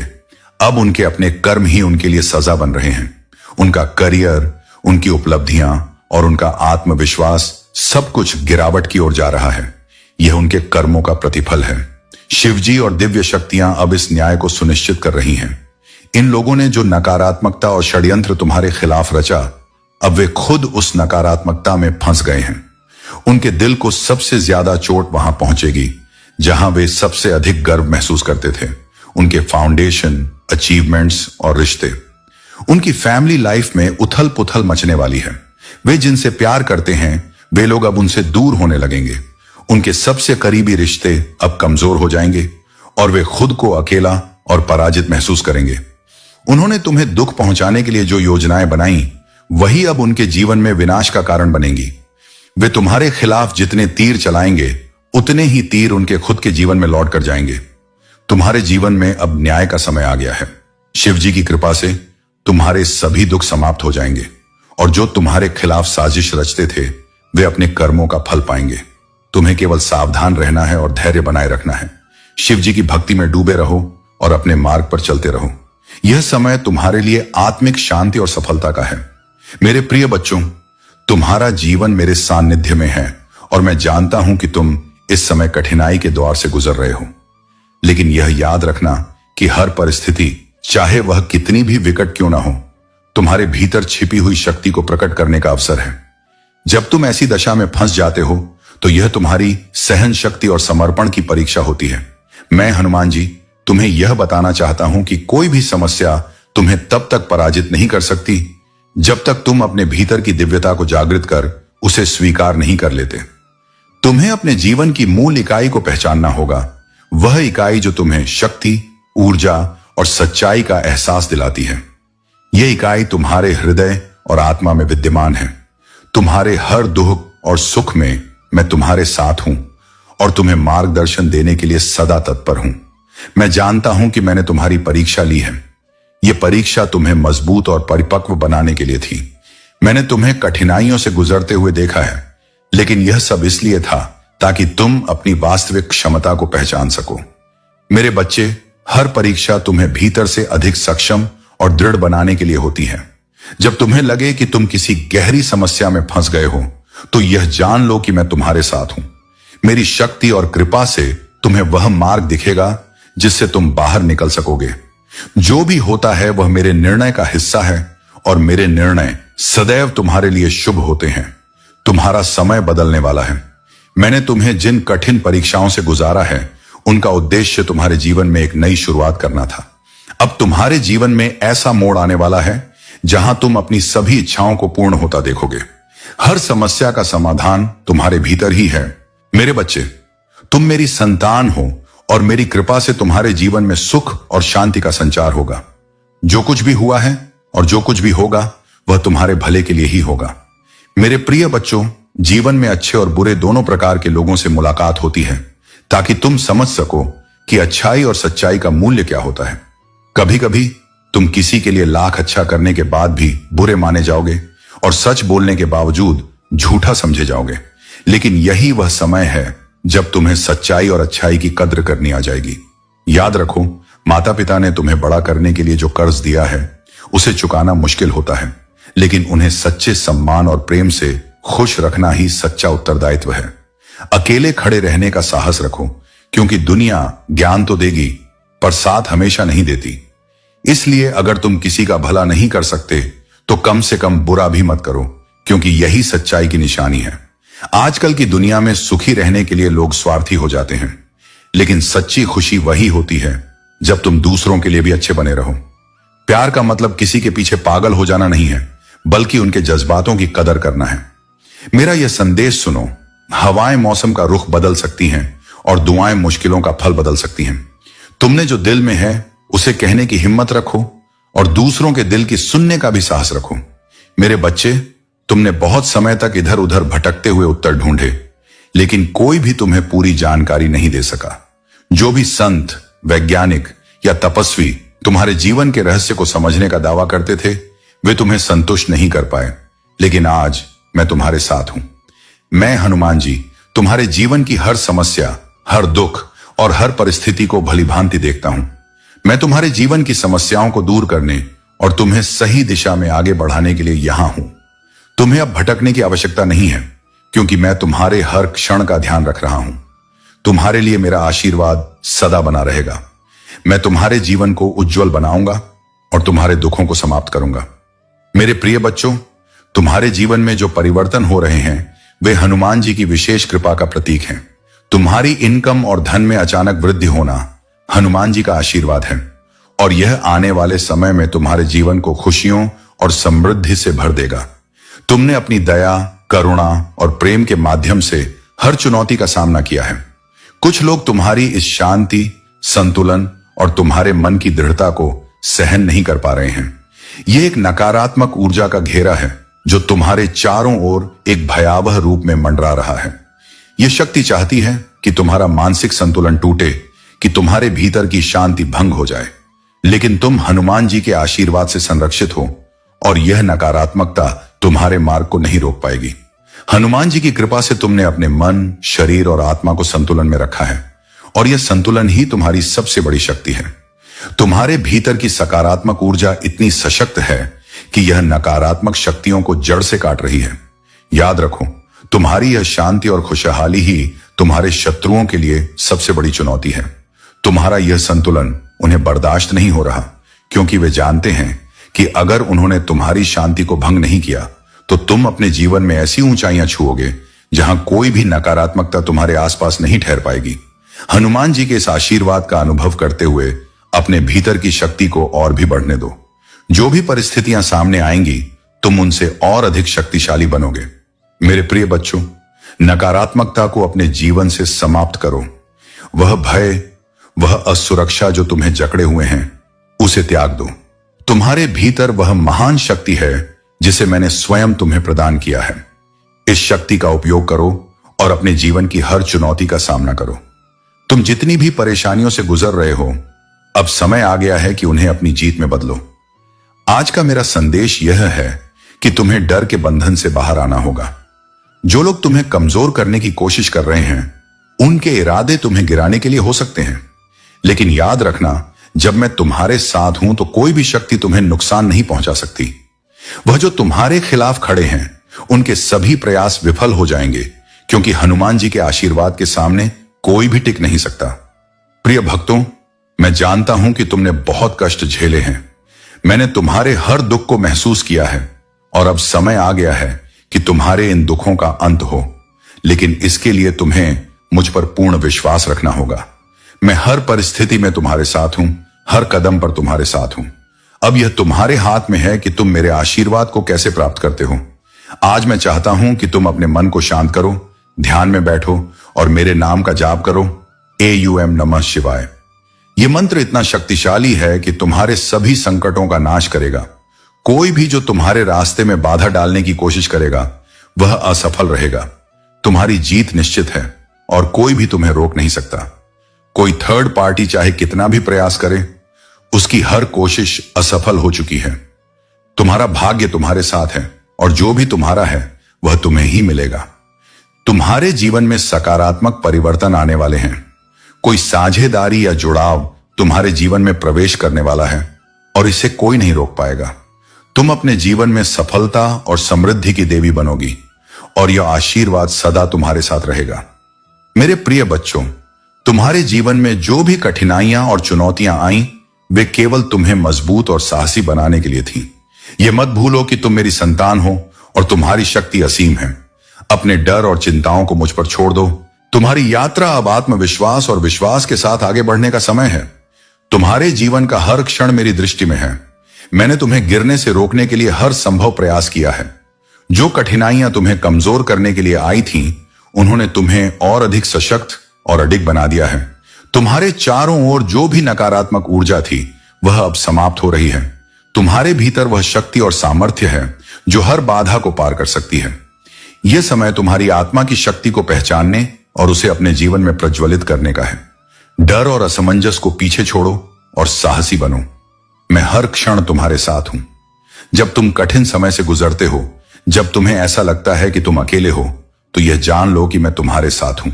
अब उनके अपने कर्म ही उनके लिए सजा बन रहे हैं। उनका करियर, उनकी उपलब्धियां और उनका आत्मविश्वास सब कुछ गिरावट की ओर जा रहा है। यह उनके कर्मों का प्रतिफल है। शिवजी और दिव्य शक्तियां अब इस न्याय को सुनिश्चित कर रही हैं। इन लोगों ने जो नकारात्मकता और षड्यंत्र तुम्हारे खिलाफ रचा, अब वे खुद उस नकारात्मकता में फंस गए हैं। उनके दिल को सबसे ज्यादा चोट वहां पहुंचेगी जहां वे सबसे अधिक गर्व महसूस करते थे, उनके फाउंडेशन, अचीवमेंट्स और रिश्ते। उनकी फैमिली लाइफ में उथल पुथल मचने वाली है। वे जिनसे प्यार करते हैं वे लोग अब उनसे दूर होने लगेंगे। उनके सबसे करीबी रिश्ते अब कमजोर हो जाएंगे और वे खुद को अकेला और पराजित महसूस करेंगे। उन्होंने तुम्हें दुख पहुंचाने के लिए जो योजनाएं बनाई, वही अब उनके जीवन में विनाश का कारण बनेंगी। वे तुम्हारे खिलाफ जितने तीर चलाएंगे, उतने ही तीर उनके खुद के जीवन में लौट कर जाएंगे। तुम्हारे जीवन में अब न्याय का समय आ गया है। शिव जी की कृपा से तुम्हारे सभी दुख समाप्त हो जाएंगे और जो तुम्हारे खिलाफ साजिश रचते थे, वे अपने कर्मों का फल पाएंगे। तुम्हें केवल सावधान रहना है और धैर्य बनाए रखना है। शिव जी की भक्ति में डूबे रहो और अपने मार्ग पर चलते रहो। यह समय तुम्हारे लिए आत्मिक शांति और सफलता का है। मेरे प्रिय बच्चों, तुम्हारा जीवन मेरे सानिध्य में है और मैं जानता हूं कि तुम इस समय कठिनाई के दौर से गुजर रहे हो। लेकिन यह याद रखना कि हर परिस्थिति, चाहे वह कितनी भी विकट क्यों ना हो, तुम्हारे भीतर छिपी हुई शक्ति को प्रकट करने का अवसर है। जब तुम ऐसी दशा में फंस जाते हो तो यह तुम्हारी सहन शक्ति और समर्पण की परीक्षा होती है। मैं हनुमान जी तुम्हें यह बताना चाहता हूं कि कोई भी समस्या तुम्हें तब तक पराजित नहीं कर सकती जब तक तुम अपने भीतर की दिव्यता को जागृत कर उसे स्वीकार नहीं कर लेते। तुम्हें अपने जीवन की मूल इकाई को पहचानना होगा, वह इकाई जो तुम्हें शक्ति, ऊर्जा और सच्चाई का एहसास दिलाती है। यह इकाई तुम्हारे हृदय और आत्मा में विद्यमान है। तुम्हारे हर दुख और सुख में मैं तुम्हारे साथ हूं और तुम्हें मार्गदर्शन देने के लिए सदा तत्पर हूं। मैं जानता हूं कि मैंने तुम्हारी परीक्षा ली है। ये परीक्षा तुम्हें मजबूत और परिपक्व बनाने के लिए थी। मैंने तुम्हें कठिनाइयों से गुजरते हुए देखा है, लेकिन यह सब इसलिए था ताकि तुम अपनी वास्तविक क्षमता को पहचान सको। मेरे बच्चे, हर परीक्षा तुम्हें भीतर से अधिक सक्षम और दृढ़ बनाने के लिए होती है। जब तुम्हें लगे कि तुम किसी गहरी समस्या में फंस गए हो, तो यह जान लो कि मैं तुम्हारे साथ हूं। मेरी शक्ति और कृपा से तुम्हें वह मार्ग दिखेगा जिससे तुम बाहर निकल सकोगे। जो भी होता है वह मेरे निर्णय का हिस्सा है, और मेरे निर्णय सदैव तुम्हारे लिए शुभ होते हैं। तुम्हारा समय बदलने वाला है। मैंने तुम्हें जिन कठिन परीक्षाओं से गुजारा है, उनका उद्देश्य तुम्हारे जीवन में एक नई शुरुआत करना था। अब तुम्हारे जीवन में ऐसा मोड़ आने वाला है जहां तुम अपनी सभी इच्छाओं को पूर्ण होता देखोगे। हर समस्या का समाधान तुम्हारे भीतर ही है। मेरे बच्चे, तुम मेरी संतान हो, और मेरी कृपा से तुम्हारे जीवन में सुख और शांति का संचार होगा। जो कुछ भी हुआ है और जो कुछ भी होगा, वह तुम्हारे भले के लिए ही होगा। मेरे प्रिय बच्चों, जीवन में अच्छे और बुरे दोनों प्रकार के लोगों से मुलाकात होती है, ताकि तुम समझ सको कि अच्छाई और सच्चाई का मूल्य क्या होता है। कभी कभी तुम किसी के लिए लाख अच्छा करने के बाद भी बुरे माने जाओगे, और सच बोलने के बावजूद झूठा समझे जाओगे। लेकिन यही वह समय है जब तुम्हें सच्चाई और अच्छाई की कद्र करनी आ जाएगी। याद रखो, माता पिता ने तुम्हें बड़ा करने के लिए जो कर्ज दिया है, उसे चुकाना मुश्किल होता है, लेकिन उन्हें सच्चे सम्मान और प्रेम से खुश रखना ही सच्चा उत्तरदायित्व है। अकेले खड़े रहने का साहस रखो, क्योंकि दुनिया ज्ञान तो देगी, पर साथ हमेशा नहीं देती। इसलिए अगर तुम किसी का भला नहीं कर सकते, तो कम से कम बुरा भी मत करो, क्योंकि यही सच्चाई की निशानी है। आजकल की दुनिया में सुखी रहने के लिए लोग स्वार्थी हो जाते हैं, लेकिन सच्ची खुशी वही होती है जब तुम दूसरों के लिए भी अच्छे बने रहो। प्यार का मतलब किसी के पीछे पागल हो जाना नहीं है, बल्कि उनके जज्बातों की कदर करना है। मेरा यह संदेश सुनो, हवाएं मौसम का रुख बदल सकती हैं, और दुआएं मुश्किलों का फल बदल सकती हैं। तुमने जो दिल में है उसे कहने की हिम्मत रखो, और दूसरों के दिल की सुनने का भी साहस रखो। मेरे बच्चे, तुमने बहुत समय तक इधर उधर भटकते हुए उत्तर ढूंढे, लेकिन कोई भी तुम्हें पूरी जानकारी नहीं दे सका। जो भी संत, वैज्ञानिक या तपस्वी तुम्हारे जीवन के रहस्य को समझने का दावा करते थे, वे तुम्हें संतुष्ट नहीं कर पाए। लेकिन आज मैं तुम्हारे साथ हूं। मैं हनुमान जी तुम्हारे जीवन की हर समस्या, हर दुख और हर परिस्थिति को भलीभांति देखता हूं। मैं तुम्हारे जीवन की समस्याओं को दूर करने और तुम्हें सही दिशा में आगे बढ़ाने के लिए यहां हूं। तुम्हें अब भटकने की आवश्यकता नहीं है, क्योंकि मैं तुम्हारे हर क्षण का ध्यान रख रहा हूं। तुम्हारे लिए मेरा आशीर्वाद सदा बना रहेगा। मैं तुम्हारे जीवन को उज्जवल बनाऊंगा और तुम्हारे दुखों को समाप्त करूंगा। मेरे प्रिय बच्चों, तुम्हारे जीवन में जो परिवर्तन हो रहे हैं, वे हनुमान जी की विशेष कृपा का प्रतीक हैं। तुम्हारी इनकम और धन में अचानक वृद्धि होना हनुमान जी का आशीर्वाद है, और यह आने वाले समय में तुम्हारे जीवन को खुशियों और समृद्धि से भर देगा। तुमने अपनी दया, करुणा और प्रेम के माध्यम से हर चुनौती का सामना किया है। कुछ लोग तुम्हारी इस शांति, संतुलन और तुम्हारे मन की दृढ़ता को सहन नहीं कर पा रहे हैं। यह एक नकारात्मक ऊर्जा का घेरा है जो तुम्हारे चारों ओर एक भयावह रूप में मंडरा रहा है। यह शक्ति चाहती है कि तुम्हारा मानसिक संतुलन टूटे, कि तुम्हारे भीतर की शांति भंग हो जाए। लेकिन तुम हनुमान जी के आशीर्वाद से संरक्षित हो, और यह नकारात्मकता तुम्हारे मार्ग को नहीं रोक पाएगी। हनुमान जी की कृपा से तुमने अपने मन, शरीर और आत्मा को संतुलन में रखा है, और यह संतुलन ही तुम्हारी सबसे बड़ी शक्ति है। तुम्हारे भीतर की सकारात्मक ऊर्जा इतनी सशक्त है कि यह नकारात्मक शक्तियों को जड़ से काट रही है। याद रखो, तुम्हारी यह शांति और खुशहाली ही तुम्हारे शत्रुओं के लिए सबसे बड़ी चुनौती है। तुम्हारा यह संतुलन उन्हें बर्दाश्त नहीं हो रहा, क्योंकि वे जानते हैं कि अगर उन्होंने तुम्हारी शांति को भंग नहीं किया, तो तुम अपने जीवन में ऐसी ऊंचाइयां छुओगे जहां कोई भी नकारात्मकता तुम्हारे आसपास नहीं ठहर पाएगी। हनुमान जी के इस आशीर्वाद का अनुभव करते हुए अपने भीतर की शक्ति को और भी बढ़ने दो। जो भी परिस्थितियां सामने आएंगी, तुम उनसे और अधिक शक्तिशाली बनोगे। मेरे प्रिय बच्चों, नकारात्मकता को अपने जीवन से समाप्त करो। वह भय, वह असुरक्षा जो तुम्हें जकड़े हुए हैं, उसे त्याग दो। तुम्हारे भीतर वह महान शक्ति है जिसे मैंने स्वयं तुम्हें प्रदान किया है। इस शक्ति का उपयोग करो और अपने जीवन की हर चुनौती का सामना करो। तुम जितनी भी परेशानियों से गुजर रहे हो, अब समय आ गया है कि उन्हें अपनी जीत में बदलो। आज का मेरा संदेश यह है कि तुम्हें डर के बंधन से बाहर आना होगा। जो लोग तुम्हें कमजोर करने की कोशिश कर रहे हैं, उनके इरादे तुम्हें गिराने के लिए हो सकते हैं, लेकिन याद रखना, जब मैं तुम्हारे साथ हूं तो कोई भी शक्ति तुम्हें नुकसान नहीं पहुंचा सकती। वह जो तुम्हारे खिलाफ खड़े हैं, उनके सभी प्रयास विफल हो जाएंगे, क्योंकि हनुमान जी के आशीर्वाद के सामने कोई भी टिक नहीं सकता। प्रिय भक्तों, मैं जानता हूं कि तुमने बहुत कष्ट झेले हैं। मैंने तुम्हारे हर दुख को महसूस किया है और अब समय आ गया है कि तुम्हारे इन दुखों का अंत हो, लेकिन इसके लिए तुम्हें मुझ पर पूर्ण विश्वास रखना होगा। मैं हर परिस्थिति में तुम्हारे साथ हूं, हर कदम पर तुम्हारे साथ हूं। अब यह तुम्हारे हाथ में है कि तुम मेरे आशीर्वाद को कैसे प्राप्त करते हो। आज मैं चाहता हूं कि तुम अपने मन को शांत करो, ध्यान में बैठो और मेरे नाम का जाप करो, AUM नमः शिवाय। यह मंत्र इतना शक्तिशाली है कि तुम्हारे सभी संकटों का नाश करेगा। कोई भी जो तुम्हारे रास्ते में बाधा डालने की कोशिश करेगा, वह असफल रहेगा। तुम्हारी जीत निश्चित है और कोई भी तुम्हें रोक नहीं सकता। कोई थर्ड पार्टी चाहे कितना भी प्रयास करे, उसकी हर कोशिश असफल हो चुकी है। तुम्हारा भाग्य तुम्हारे साथ है और जो भी तुम्हारा है वह तुम्हें ही मिलेगा। तुम्हारे जीवन में सकारात्मक परिवर्तन आने वाले हैं। कोई साझेदारी या जुड़ाव तुम्हारे जीवन में प्रवेश करने वाला है और इसे कोई नहीं रोक पाएगा। तुम अपने जीवन में सफलता और समृद्धि की देवी बनोगी और यह आशीर्वाद सदा तुम्हारे साथ रहेगा। मेरे प्रिय बच्चों, तुम्हारे जीवन में जो भी कठिनाइयां और चुनौतियां आईं, वे केवल तुम्हें मजबूत और साहसी बनाने के लिए थीं। यह मत भूलो कि तुम मेरी संतान हो और तुम्हारी शक्ति असीम है। अपने डर और चिंताओं को मुझ पर छोड़ दो। तुम्हारी यात्रा अब आत्मविश्वास और विश्वास के साथ आगे बढ़ने का समय है। तुम्हारे जीवन का हर क्षण मेरी दृष्टि में है। मैंने तुम्हें गिरने से रोकने के लिए हर संभव प्रयास किया है। जो कठिनाइयां तुम्हें कमजोर करने के लिए आई थीं, उन्होंने तुम्हें और अधिक सशक्त और अडिग बना दिया है। तुम्हारे चारों ओर जो भी नकारात्मक ऊर्जा थी, वह अब समाप्त हो रही है। तुम्हारे भीतर वह शक्ति और सामर्थ्य है जो हर बाधा को पार कर सकती है। यह समय तुम्हारी आत्मा की शक्ति को पहचानने और उसे अपने जीवन में प्रज्वलित करने का है। डर और असमंजस को पीछे छोड़ो और साहसी बनो। मैं हर क्षण तुम्हारे साथ हूं। जब तुम कठिन समय से गुजरते हो, जब तुम्हें ऐसा लगता है कि तुम अकेले हो, तो यह जान लो कि मैं तुम्हारे साथ हूं।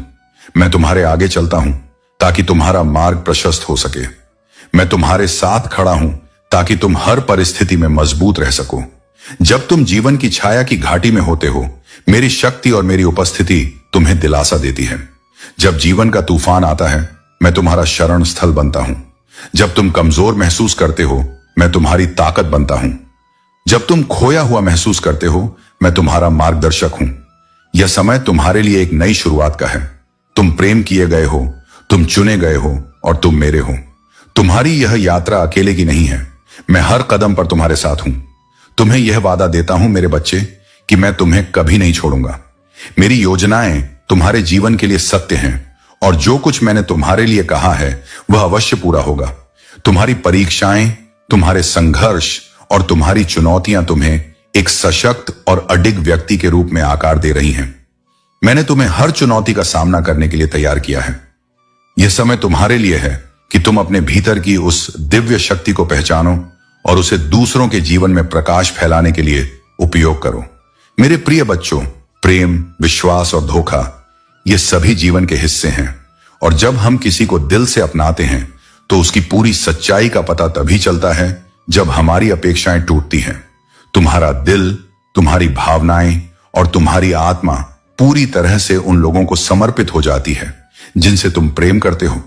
मैं तुम्हारे आगे चलता हूं ताकि तुम्हारा मार्ग प्रशस्त हो सके। मैं तुम्हारे साथ खड़ा हूं ताकि तुम हर परिस्थिति में मजबूत रह सको। जब तुम जीवन की छाया की घाटी में होते हो, मेरी शक्ति और मेरी उपस्थिति तुम्हें दिलासा देती है। जब जीवन का तूफान आता है, मैं तुम्हारा शरण स्थल बनता हूं। जब तुम कमजोर महसूस करते हो, मैं तुम्हारी ताकत बनता हूं। जब तुम खोया हुआ महसूस करते हो, मैं तुम्हारा मार्गदर्शक हूं। यह समय तुम्हारे लिए एक नई शुरुआत का है। तुम प्रेम किए गए हो, तुम चुने गए हो और तुम मेरे हो। तुम्हारी यह यात्रा अकेले की नहीं है। मैं हर कदम पर तुम्हारे साथ हूं। तुम्हें यह वादा देता हूं मेरे बच्चे कि मैं तुम्हें कभी नहीं छोड़ूंगा। मेरी योजनाएं तुम्हारे जीवन के लिए सत्य हैं और जो कुछ मैंने तुम्हारे लिए कहा है वह अवश्य पूरा होगा। तुम्हारी परीक्षाएं, तुम्हारे संघर्ष और तुम्हारी चुनौतियां तुम्हें एक सशक्त और अडिग व्यक्ति के रूप में आकार दे रही हैं। मैंने तुम्हें हर चुनौती का सामना करने के लिए तैयार किया है। यह समय तुम्हारे लिए है कि तुम अपने भीतर की उस दिव्य शक्ति को पहचानो और उसे दूसरों के जीवन में प्रकाश फैलाने के लिए उपयोग करो। मेरे प्रिय बच्चों, प्रेम, विश्वास और धोखा, ये सभी जीवन के हिस्से हैं और जब हम किसी को दिल से अपनाते हैं तो उसकी पूरी सच्चाई का पता तभी चलता है जब हमारी अपेक्षाएं टूटती हैं। तुम्हारा दिल, तुम्हारी भावनाएं और तुम्हारी आत्मा पूरी तरह से उन लोगों को समर्पित हो जाती है जिनसे तुम प्रेम करते हो।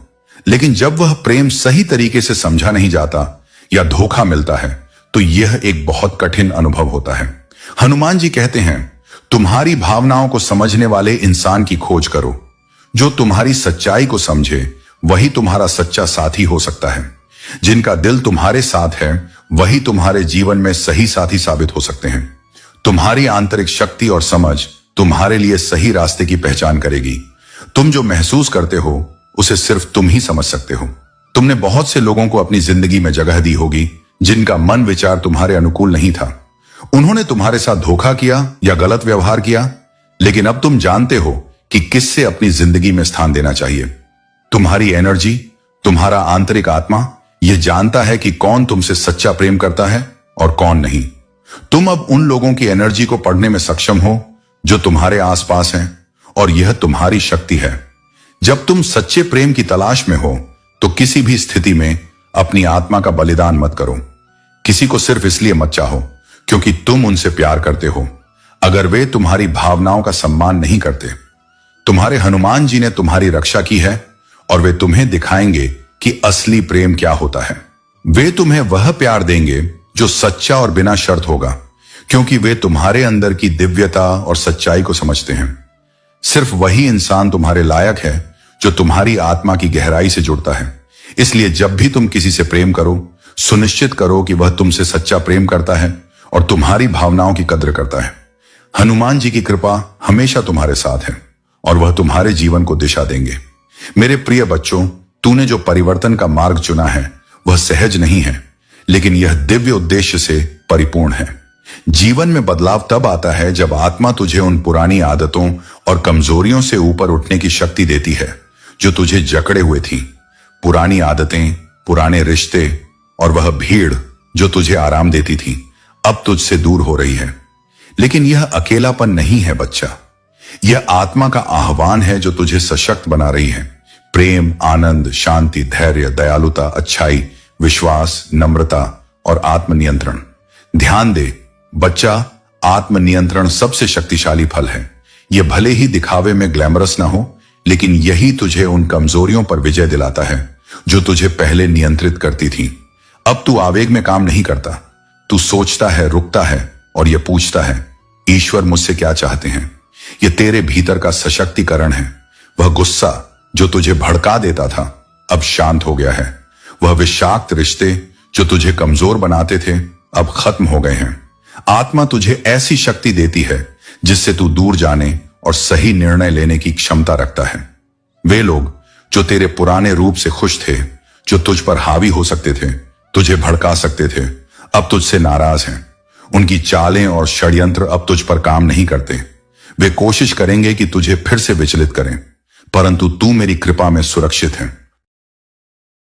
लेकिन जब वह प्रेम सही तरीके से समझा नहीं जाता या धोखा मिलता है, तो यह एक बहुत कठिन अनुभव होता है। हनुमान जी कहते हैं, तुम्हारी भावनाओं को समझने वाले इंसान की खोज करो। जो तुम्हारी सच्चाई को समझे वही तुम्हारा सच्चा साथी हो सकता है। जिनका दिल तुम्हारे साथ है वही तुम्हारे जीवन में सही साथी साबित हो सकते हैं। तुम्हारी आंतरिक शक्ति और समझ तुम्हारे लिए सही रास्ते की पहचान करेगी। तुम जो महसूस करते हो उसे सिर्फ तुम ही समझ सकते हो। तुमने बहुत से लोगों को अपनी जिंदगी में जगह दी होगी जिनका मन विचार तुम्हारे अनुकूल नहीं था। उन्होंने तुम्हारे साथ धोखा किया या गलत व्यवहार किया, लेकिन अब तुम जानते हो कि किससे अपनी जिंदगी में स्थान देना चाहिए। तुम्हारी एनर्जी, तुम्हारा आंतरिक आत्मा यह जानता है कि कौन तुमसे सच्चा प्रेम करता है और कौन नहीं। तुम अब उन लोगों की एनर्जी को पढ़ने में सक्षम हो जो तुम्हारे आसपास हैं, और यह तुम्हारी शक्ति है। जब तुम सच्चे प्रेम की तलाश में हो तो किसी भी स्थिति में अपनी आत्मा का बलिदान मत करो। किसी को सिर्फ इसलिए मत चाहो क्योंकि तुम उनसे प्यार करते हो, अगर वे तुम्हारी भावनाओं का सम्मान नहीं करते। तुम्हारे हनुमान जी ने तुम्हारी रक्षा की है और वे तुम्हें दिखाएंगे कि असली प्रेम क्या होता है। वे तुम्हें वह प्यार देंगे जो सच्चा और बिना शर्त होगा, क्योंकि वे तुम्हारे अंदर की दिव्यता और सच्चाई को समझते हैं। सिर्फ वही इंसान तुम्हारे लायक है जो तुम्हारी आत्मा की गहराई से जुड़ता है। इसलिए जब भी तुम किसी से प्रेम करो, सुनिश्चित करो कि वह तुमसे सच्चा प्रेम करता है और तुम्हारी भावनाओं की कद्र करता है। हनुमान जी की कृपा हमेशा तुम्हारे साथ है और वह तुम्हारे जीवन को दिशा देंगे। मेरे प्रिय बच्चों, तूने जो परिवर्तन का मार्ग चुना है वह सहज नहीं है, लेकिन यह दिव्य उद्देश्य से परिपूर्ण है। जीवन में बदलाव तब आता है जब आत्मा तुझे उन पुरानी आदतों और कमजोरियों से ऊपर उठने की शक्ति देती है जो तुझे जकड़े हुए थी। पुरानी आदतें, पुराने रिश्ते और वह भीड़ जो तुझे आराम देती थी अब तुझसे दूर हो रही है। लेकिन यह अकेलापन नहीं है बच्चा, यह आत्मा का आह्वान है जो तुझे सशक्त बना रही है। प्रेम, आनंद, शांति, धैर्य, दयालुता, अच्छाई, विश्वास, नम्रता और आत्मनियंत्रण। ध्यान दे बच्चा, आत्मनियंत्रण सबसे शक्तिशाली फल है। यह भले ही दिखावे में ग्लैमरस ना हो, लेकिन यही तुझे उन कमजोरियों पर विजय दिलाता है जो तुझे पहले नियंत्रित करती थी। अब तू आवेग में काम नहीं करता, तू सोचता है, रुकता है और यह पूछता है, ईश्वर मुझसे क्या चाहते हैं। यह तेरे भीतर का सशक्तिकरण है। वह गुस्सा जो तुझे भड़का देता था अब शांत हो गया है। वह विषाक्त रिश्ते जो तुझे कमजोर बनाते थे अब खत्म हो गए हैं। आत्मा तुझे ऐसी शक्ति देती है जिससे तू दूर जाने और सही निर्णय लेने की क्षमता रखता है। वे लोग जो तेरे पुराने रूप से खुश थे, जो तुझ पर हावी हो सकते थे, तुझे भड़का सकते थे, अब तुझसे नाराज हैं। उनकी चालें और षड्यंत्र अब तुझ पर काम नहीं करते। वे कोशिश करेंगे कि तुझे फिर से विचलित करें, परंतु तू मेरी कृपा में सुरक्षित है।